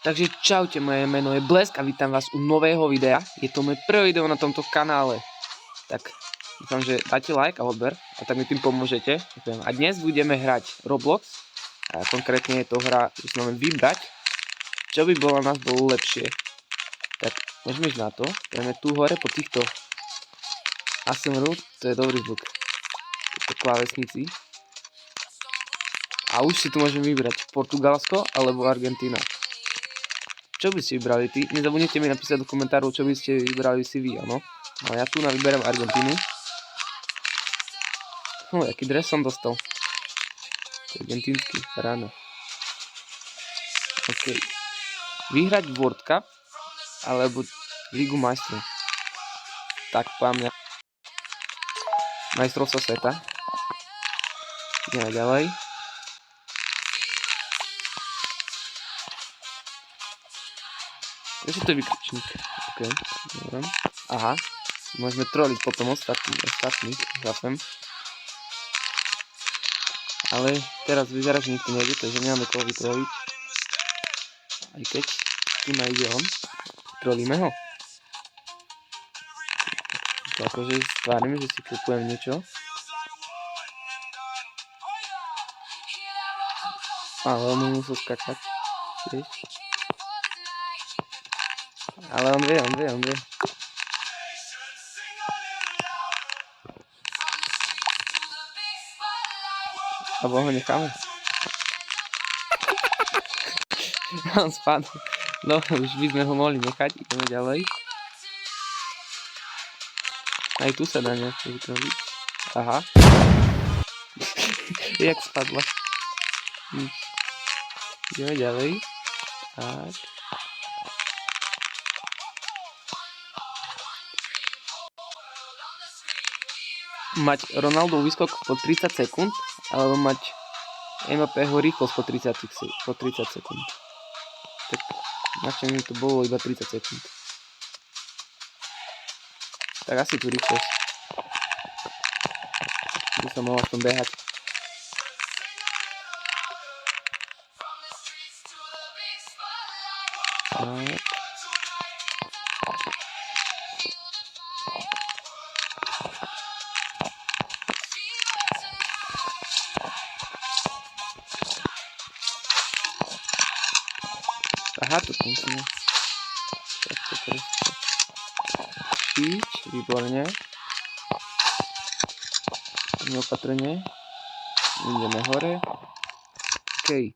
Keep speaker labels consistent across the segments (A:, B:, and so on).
A: Takže čaute, moje meno je Blesk a vítam vás u nového videa. Je to moje prvé video na tomto kanále. Tak dúfam, že dáte like a odber a tak mi tým pomôžete. A dnes budeme hrať Roblox. A konkrétne je to hra, že si máme vybrať, čo by bolo na nás bolo lepšie. Tak môžeme ísť na to. Ideme tu hore po týchto ASMR, to je dobrý zvuk. Týchto klávesnici. A už si tu môžeme vybrať Portugalsko alebo Argentína. Čo by ste vybrali ty? Nezabudnite mi napísať do komentárov, čo by ste vybrali si vy, áno? A ja tu vyberiem Argentínu. Jaký dres som dostal. Argentínsky, ráno. OK. Vyhrať World Cup alebo Ligu majstrov. Tak, pán mňa. Majstrovstvo sveta. Ideme ďalej. Kde to je vykričník? OK, dobre. Aha, môžeme troliť potom ostatných, chápem. Ale teraz vyzerá, že nikto nejde, takže nemáme koho vytroliť. Aj keď tu nájde on. Trolíme ho. To akože stvárime, že si kupujem niečo. Ale on musel skakať. Tiež. Ale on vie. Alebo ho necháme. On spadol. No, už by sme ho mohli nechať. Ideme ďalej. Aj tu sa dá niečo vytvoriť. Aha. Jak spadla. Ideme ďalej. Tak. Mať Ronaldov výskok po 30 sekúnd, alebo mať Mbappého rýchlosť po 30 sekúnd. Tak načo mi to bolo iba 30 sekúnd. Tak asi tu rýchlosť. By som mohol v tom behať. Tak. Aha, to musíme takto presčiť, výborne. Neopatrne. Ideme hore. OK.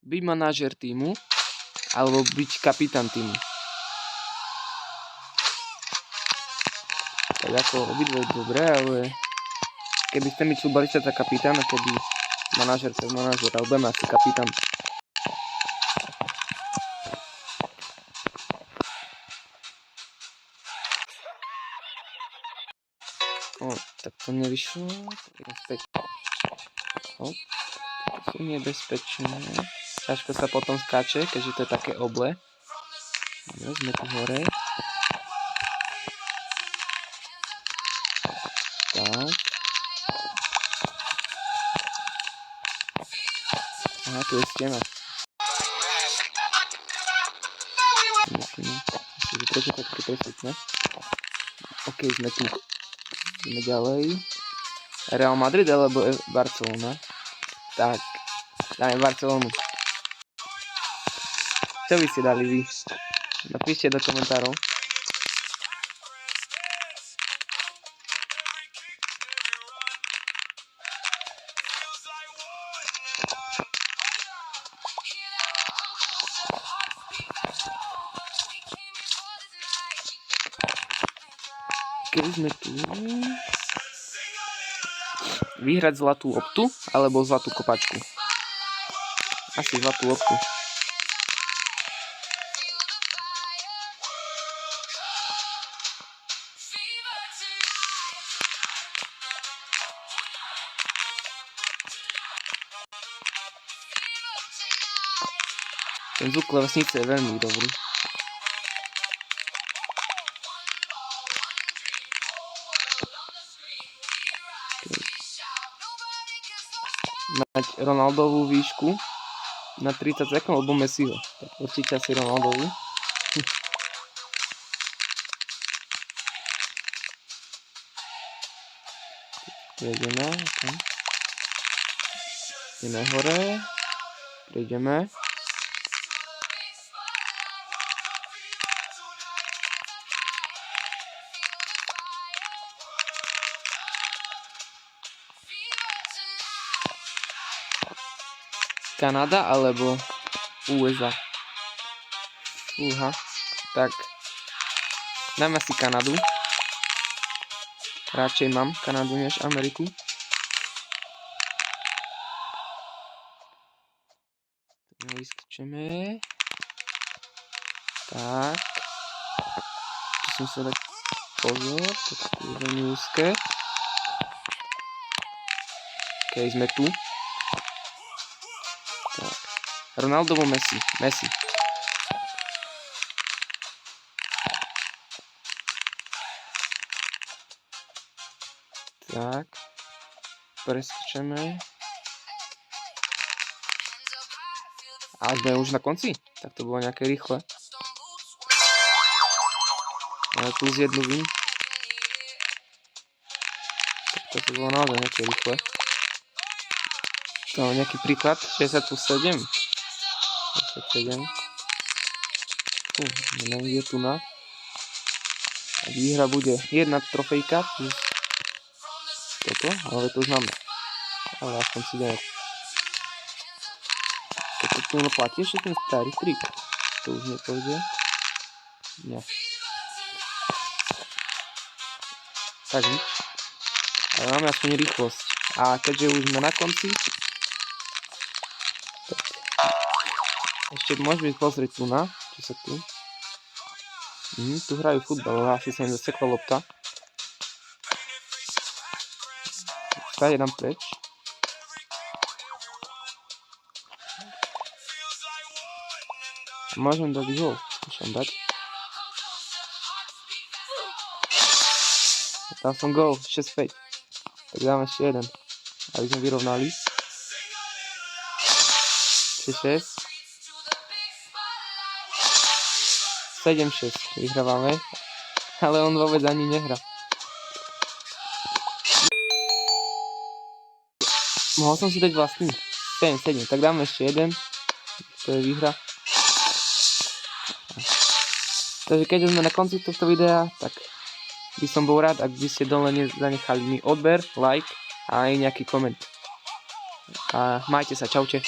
A: Byť manažer týmu, alebo byť kapitán týmu. Tak ako obidve dobre, ale keby chcem byť futbalista, tak kapitán, a keby manažer, tak manažer, ale budeme asi kapitán. Tak to nevyšlo. Späť. To sú nebezpečné. Ťažko sa potom skáče, keďže to je také oble. Sme tu hore. Tak. Aha, tu je stena. Myslím, že prečo to také presvedčné. OK, sme tu. Ideme ďalej. Real Madrid alebo Barcelona? Tak, dáme Barcelonu. Čo by ste dali vy? Napíšte do komentárov. Keď sme tu... Vyhrať zlatú loptu alebo zlatú kopačku? Asi zlatú loptu. Ten zvuk klávesnice je veľmi dobrý. Mať Ronaldovú výšku na 30 sekúnd, alebo Messiho. Tak určite asi Ronaldovi. Prejdeme. Ideme hore. Prejdeme. Kanada alebo USA? Tak. Dáme si Kanadu. Radšej mám Kanadu než Ameriku. Vyskočíme. Tak. Tu som sa dať pozor. To je veľmi úzke. OK, sme tu. Tak. Ronaldo alebo Messi? Messi. Tak. Preskočíme. A sme už na konci? Tak to bolo nejaké rýchle. Ale plus jednu vím. Tak to bolo naozaj nejaké rýchle. To nejaký príklad. 60 plus 7. 67. Neviem, tu na. A výhra bude jedna trofejka plus toto, ale to už máme. Ale aspoň si dajú. Toto tu platí ešte ten starý trik. To už nepôjde. Nie. Tak nič. Ale máme aspoň rýchlosť. A keďže už sme na konci, tak ešte môžeme pozrieť tu na, čo sa tu. Tu hrajú futbal, ale asi sa im zasekla lopta. Stále dám preč. Môžem dať gól, skúšam dať. Dal som gól, 6-5. Tak dáme ešte jeden, aby sme vyrovnali. 6-6. 7-6 vyhrávame, ale on vôbec ani nehrá. Mohol som si dať vlastný 7-7, tak dáme ešte jeden. To je výhra. Takže keď sme na konci tohto videa, tak by som bol rád, ak by ste dole zanechali mi odber, like a aj nejaký koment. A majte sa, čaute.